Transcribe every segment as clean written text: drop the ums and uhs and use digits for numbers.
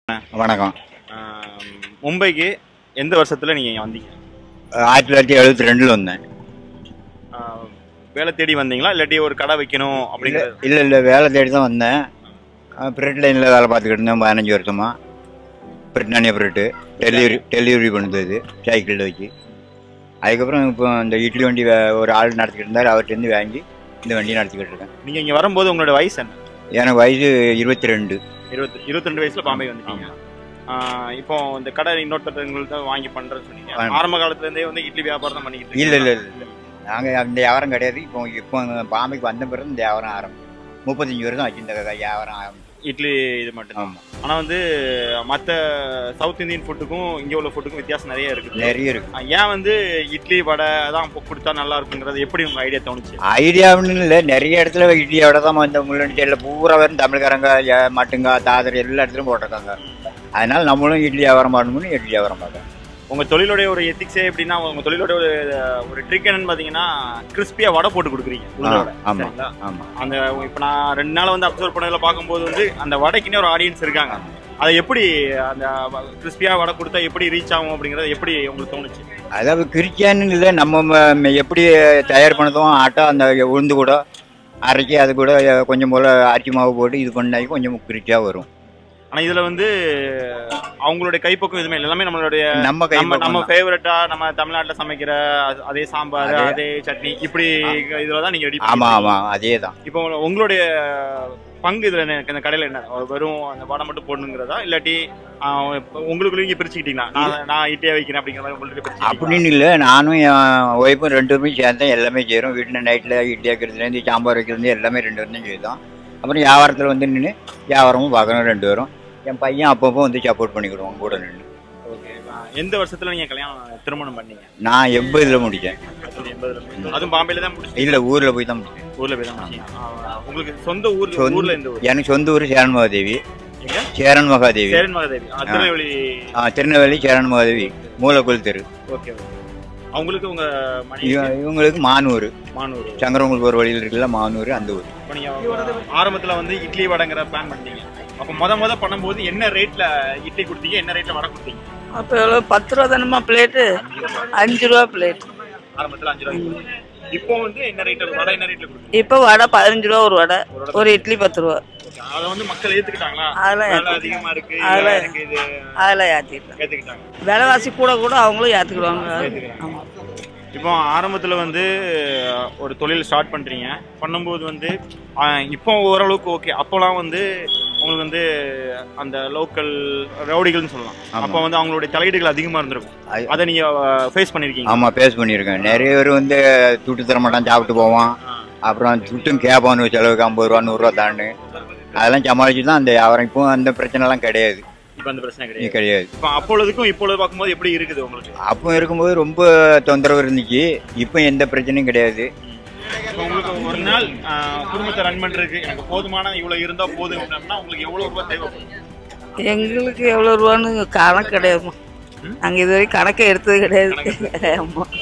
வணக்கம். மும்பைக்கு எந்த வருஷத்துல நீங்க வந்தீங்க? 1972 வந்தேன். வேலை தேடி வந்தீங்களா இல்லாட்டி ஒரு கடை வைக்கணும் அப்படிங்கிறது? இல்லை வேலை தேடி தான் வந்தேன். பிரெட் லைனில் வேலை பார்த்துக்கிட்டு இருந்தேன் 15 வருஷமா. பிரிட்டானியா பிரெட்டு டெலிவரி பண்ணுறது சைக்கிளில் வச்சு. அதுக்கப்புறம் இப்போ இந்த இட்லி வண்டி ஒரு ஆள் நடத்திக்கிட்டு இருந்தார், அவர்கிட்டருந்து வாங்கி இந்த வண்டி நடத்திக்கிட்டு இருக்கேன். நீங்கள் இங்கே வரும்போது உங்களோட வயசு என்ன? எனக்கு வயசு 22. 22 வயசுல பாம்பே வந்துட்டீங்க. இப்போ இந்த கடை இன்னொருத்தவங்கள்ட்ட வாங்கி பண்றேன்னு சொன்னீங்க. ஆரம்ப காலத்துல இருந்தே வந்து இட்லி வியாபாரம் தான் பண்ணிக்கிட்டு? இல்லை நாங்கள் அந்த வியாபாரம் கிடையாது. இப்போ பாம்பேக்கு வந்த பிறகு இந்த வியாபாரம் ஆரம்பிச்சு 35 வருஷம் ஆச்சு இந்த வியாபாரம் ஆரம்பிச்சு. இட்லி இது மட்டும். ஆனால் வந்து மற்ற சவுத் இந்தியன் ஃபுட்டுக்கும் இங்கே உள்ள ஃபுட்டுக்கும் வித்தியாசம் நிறைய இருக்கு. ஏன் வந்து இட்லி வடை தான் கொடுத்தா நல்லா இருக்குங்கிறது எப்படி உங்க ஐடியா தோணுச்சு? ஐடியாவுன்னு இல்லை, நிறைய இடத்துல இட்லி வடை தான் இந்த முள்ளி சைடில் பூரா வரும். தமிழ்காரங்க மட்டுங்க தாதர் எல்லா இடத்துலையும் போட்டிருக்காங்க. அதனால நம்மளும் இட்லி வியாபாரம் பண்ணணும்னு இட்லி வியாபாரம் பார்க்குறோம். உங்கள் தொழிலுடைய ஒரு எத்திக்ஸே எப்படின்னா, உங்கள் தொழிலோட ஒரு ட்ரிக் என்னன்னு பார்த்தீங்கன்னா, கிறிஸ்பியாக வடை போட்டு கொடுக்குறீங்க. ஆமாம். அந்த இப்போ நான் 2 நாள் வந்து அப்சர்வ் பண்ணதில் பார்க்கும்போது வந்து அந்த வடைக்குன்னே ஒரு ஆடியன்ஸ் இருக்காங்க. அதை எப்படி அந்த கிறிஸ்பியாக வடை கொடுத்தா எப்படி ரீச் ஆகும் அப்படிங்கிறது எப்படி உங்களுக்கு தோணுச்சு? அதாவது கிறிஸ்டியானு இல்லை, நம்ம எப்படி தயார் பண்ணதும் ஆட்டோ அந்த உளுந்து கூட அரைச்சி அது கூட கொஞ்சம் போல் அரிசி மாவு போட்டு இது பண்ணாக்கி கொஞ்சம் கிறிஸ்டியாக வரும். ஆனால் இதில் வந்து அவங்களுடைய கைப்பக்கம் எதுவுமே இல்லை, எல்லாமே நம்மளுடைய நம்ம ஃபேவரட்டா நம்ம தமிழ்நாட்டில் சமைக்கிற அதே சாம்பார் அதே சட்னி இப்படி இதில் தான் நீங்கள் ரெடி? ஆமாம் அதே தான். இப்போ உங்களுடைய பங்கு இதில் எனக்கு இந்த கடையில் என்ன, வெறும் அந்த வடை மட்டும் போடணுங்கிறதா இல்லாட்டி உங்களுக்குள்ள இங்கே பிரிச்சுக்கிட்டீங்களா? நான் இட்லியாக வைக்கிறேன் அப்படிங்கிற மாதிரி உங்களுக்கு அப்படின்னு இல்லை, நானும் என் ஒய்ஃபும் 2 பேரும் சேர்ந்தேன் எல்லாமே செய்கிறோம். வீட்டில் நைட்டில் இட்லி வைக்கிறதுலேருந்து சாம்பார் வைக்கிறதுலேருந்து எல்லாமே 2 பேரும் செய்தோம். அப்புறம் வியாபாரத்தில் வந்து நின்று வியாபாரமும் பார்க்குறோம் 2 பேரும். என் பையன் அப்பப்போ வந்து சப்போர்ட் பண்ணிக்கிடுவோம் கூட நின்று. ஓகே. எந்த வருஷத்தில் நீங்கள் திருமணம் பண்ணீங்க? நான் 80ல் முடித்தேன். 80ல்? அதுவும் பாம்பேல தான் முடிச்சேன்? இல்லை, ஊரில் போய் தான் முடித்தேன். ஊரில் போய் தான் முடிச்சேன். உங்களுக்கு சொந்த ஊரில் எந்த ஊர்? எனக்கு சொந்த ஊர் சேரன் மகாதேவி. சேரன் மகாதேவி. திருநெல்வேலி. திருநெல்வேலி சேரன் மகாதேவி மூலக்குள் தெரு. ஓகே. அவங்களுக்கு உங்க இவங்களுக்கு மானூர். மானூர் சங்கரவங்களுக்கு ஒரு வழியில் இருக்குல்ல, மானூர் அந்த ஊர். இப்போ நீங்கள் ஆரம்பத்தில் வந்து இட்லி வடைங்கிற பிளான் பண்ணீங்க. அப்போ முத பண்ணும்போது என்ன ரேட்ல இட்லி கொடுத்தீங்க, என்ன ரேட்ல வடை கொடுத்தீங்க? அப்போ எவ்வளோ 10 ரூபா தானம்மா பிளேட்டு, 5 ரூபா பிளேட். ஆரம்பத்தில் 5 ரூபா. இப்போ வந்து என்ன ரேட் வடை, என்ன ரேட்ல கொடுத்தீங்க? இப்போ வடை 15 ரூபா ஒரு வடை, ஒரு இட்லி 10 ரூபா. அதை வந்து மக்கள் ஏத்துக்கிட்டாங்களா? அதெல்லாம் அதிகமா இருக்கு, அதெல்லாம் ஏற்றுக்கிட்டாங்க. விலைவாசி கூட அவங்களும் ஏற்றுக்கிடுவாங்க. ஆமாம். இப்போ ஆரம்பத்தில் வந்து ஒரு தொழில் ஸ்டார்ட் பண்ணுறீங்க, பண்ணும்போது வந்து இப்போ ஓரளவுக்கு ஓகே. அப்போலாம் வந்து உங்களுக்கு வந்து அந்த லோக்கல் ரவுடிகள்னு சொல்லலாம், அப்போ வந்து அவங்களுடைய தலையீடுகள் அதிகமாக இருந்திருக்கும். அதை நீங்கள் ஃபேஸ் பண்ணியிருக்கீங்க? ஆமாம், ஃபேஸ் பண்ணியிருக்கேன். நிறைய பேர் வந்து துட்டு தர மாட்டான், சாப்பிட்டு போவான். அப்புறம் துட்டும் கேட்பான்னு செலவுக்கு 50 ரூபா 100 ரூபா தாண்டு அதெல்லாம் சமாளிச்சு தான் அந்த வியாபாரம். இப்போ அந்த பிரச்சனைலாம் கிடையாது. இப்போ அந்த பிரச்சனை கிடையாது. இப்போ அப்பொழுதுக்கும் இப்பொழுது பார்க்கும்போது எப்படி இருக்குது உங்களுக்கு? அப்போ இருக்கும்போது ரொம்ப தொந்தரவு இருந்துச்சு. இப்போ எந்த பிரச்சனையும் கிடையாது. இப்போ உங்களுக்கு ஒரு நாள் குடும்பத்தை ரன் பண்ணுறதுக்கு எனக்கு போதுமான இவ்வளோ இருந்தால் போதும் அப்படின்னா உங்களுக்கு எவ்வளோ ரூபா தேவைப்படும்? எங்களுக்கு எவ்வளோ ரூபான்னு கணக்கு கிடையாதுமா. நாங்கள் இது வரைக்கும் கணக்கை எடுத்தது கிடையாது. ஆமாம்,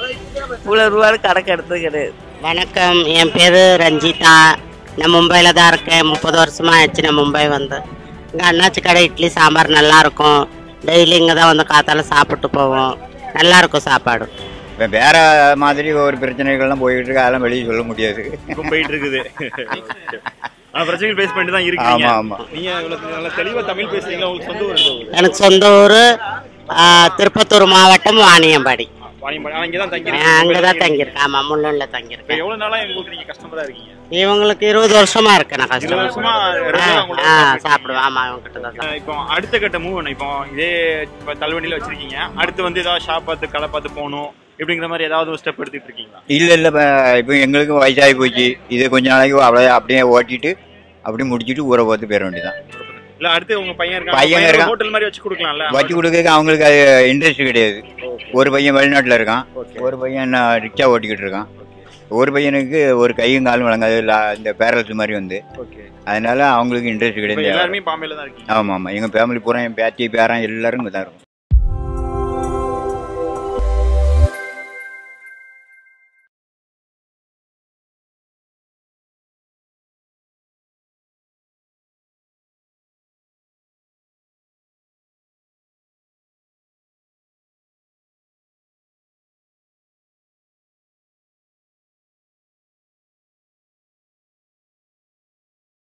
இவ்வளோ ரூபான்னு கணக்கு எடுத்தது கிடையாது. வணக்கம், என் பேர் ரஞ்சிதா. நான் மும்பையில் தான் இருக்கேன். 30 வருஷமாக ஆச்சு நான் மும்பை வந்து. இங்கே அண்ணாச்சி கடை இட்லி சாம்பார் நல்லாயிருக்கும். டெய்லி இங்கே தான் வந்து காத்தால சாப்பிட்டு போவோம். நல்லாயிருக்கும் சாப்பாடு. இப்போ வேற மாதிரி ஒரு பிரச்சனைகள்லாம் போயிட்டு இருக்கு, அதெல்லாம் வெளியே சொல்ல முடியாது. இப்போ போயிட்டு இருக்குது. பிரச்சனைகள் பேஸ் பண்ணிட்டு தான் இருக்கீங்க. ஆமாம். நீங்கள் நல்லா தெளிவாக தமிழ் பேசுறீங்களா? உங்களுக்கு சொந்த ஊர்? எனக்கு சொந்த ஊர் திருப்பத்தூர் மாவட்டம் வாணியம்பாடி. அங்கே தான் தங்கியிருக்கேன். ஆமாம், முள்ளூரில் தங்கியிருக்கேன். எவ்வளோ நாளாக எங்களுக்கு நீங்கள் கஸ்டமராக இருக்கீங்க? இவங்களுக்கு 20 வருஷமா இருக்கு. நான் கஸ்டமர் சாப்பிடுவேன். ஆமாம், இவங்ககிட்ட தான். இப்போ அடுத்த கட்ட மூவ் இப்போ இதே இப்போ தள்ளுவண்டியில் வச்சிருக்கீங்க, அடுத்து வந்து ஏதாவது ஷாப் பார்த்து கடை பார்த்து போகணும் இப்படிங்கிற மாதிரி ஏதாவது ஒரு ஸ்டெப் எடுத்துட்டு இருக்கீங்களா? இல்லை இப்போ எங்களுக்கு வயசாகி போச்சு. இது கொஞ்ச நாளைக்கு அப்படியே ஓட்டிட்டு அப்படியே முடிச்சுட்டு ஊரை பார்த்து போயிட வேண்டியதான். இல்லை, அடுத்து உங்க பையன் இருக்கான், ஹோட்டல் மாதிரி வச்சு கொடுக்கலாம்ல? வச்சு கொடுக்க அவங்களுக்கு அது இன்ட்ரெஸ்ட் கிடையாது. ஒரு பையன் வெளிநாட்டில் இருக்கான், ஒரு பையன் ரிக்ஷா ஓட்டிக்கிட்டு இருக்கான். ஒரு பையனுக்கு ஒரு கையும் காலும் வழங்காது, இந்த பேரல்ஸ் மாதிரி வந்து. அதனால அவங்களுக்கு இன்ட்ரெஸ்ட் கிடையாது. எல்லாருமே பாம்பேல தான் இருக்கு. ஆமாம், எங்கள் ஃபேமிலி பூரா என் பேத்தி பேரன் எல்லாரும் இங்கே தான் இருக்கும்.